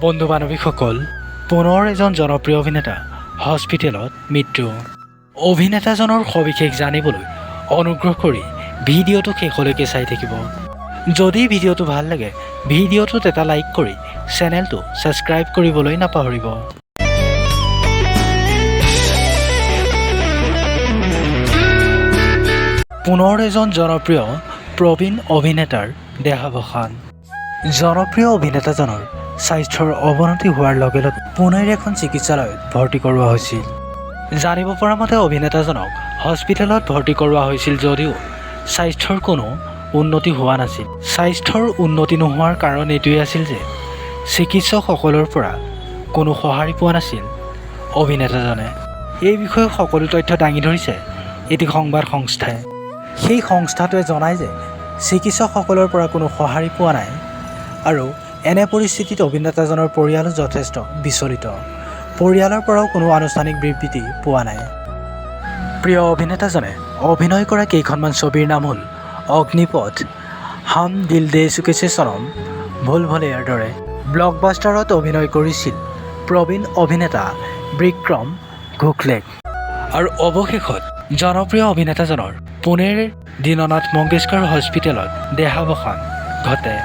বন্ধু বান্ধৱীসকল, পুনৰ এজন জনপ্ৰিয় অভিনেতা হস্পিটেলত মৃত্যু। অভিনেতাজনৰ সবিশেষ জানিবলৈ অনুগ্ৰহ কৰি ভিডিঅ'টো শেষলৈকে চাই থাকিব। যদি ভিডিঅ'টো ভাল লাগে ভিডিঅ'টোত এটা লাইক কৰি চেনেলটো ছাবস্ক্ৰাইব কৰিবলৈ নাপাহৰিব। পুনৰ এজন জনপ্ৰিয় প্ৰবীণ অভিনেতাৰ দেহাৱসান। জনপ্ৰিয় অভিনেতাজনৰ স্বাস্থ্যৰ অৱনতি হোৱাৰ লগে লগে পুনেৰ এখন চিকিৎসালয়ত ভৰ্তি কৰোৱা হৈছিল। জানিব পৰা মতে অভিনেতাজনক হস্পিটেলত ভৰ্তি কৰোৱা হৈছিল যদিও স্বাস্থ্যৰ কোনো উন্নতি হোৱা নাছিল। স্বাস্থ্যৰ উন্নতি নোহোৱাৰ কাৰণ এইটোৱেই আছিল যে চিকিৎসকসকলৰ পৰা কোনো সঁহাৰি পোৱা নাছিল অভিনেতাজনে। এই বিষয়ে সকলো তথ্য দাঙি ধৰিছে এটি সংবাদ সংস্থাই। সেই সংস্থাটোৱে জনায় যে চিকিৎসকসকলৰ পৰা কোনো সঁহাৰি পোৱা নাই আৰু এনে পৰিস্থিতিত অভিনেতাজনৰ পৰিয়ালো যথেষ্ট বিচলিত। পৰিয়ালৰ পৰাও কোনো আনুষ্ঠানিক বিবৃতি পোৱা নাই। প্ৰিয় অভিনেতাজনে অভিনয় কৰা কেইখনমান ছবিৰ নাম হ'ল অগ্নিপথ, হাম দিল দে চুকেছে সনম, ভুল ভুলাইয়াৰ দৰে। ব্লকবাষ্টাৰত অভিনয় কৰিছিল প্ৰবীণ অভিনেতা বিক্ৰম গোখলে। আৰু অৱশেষত জনপ্ৰিয় অভিনেতাজনৰ পুনেৰ দীননাথ মংগেশকাৰ হস্পিটেলত দেহাৱসান ঘটে।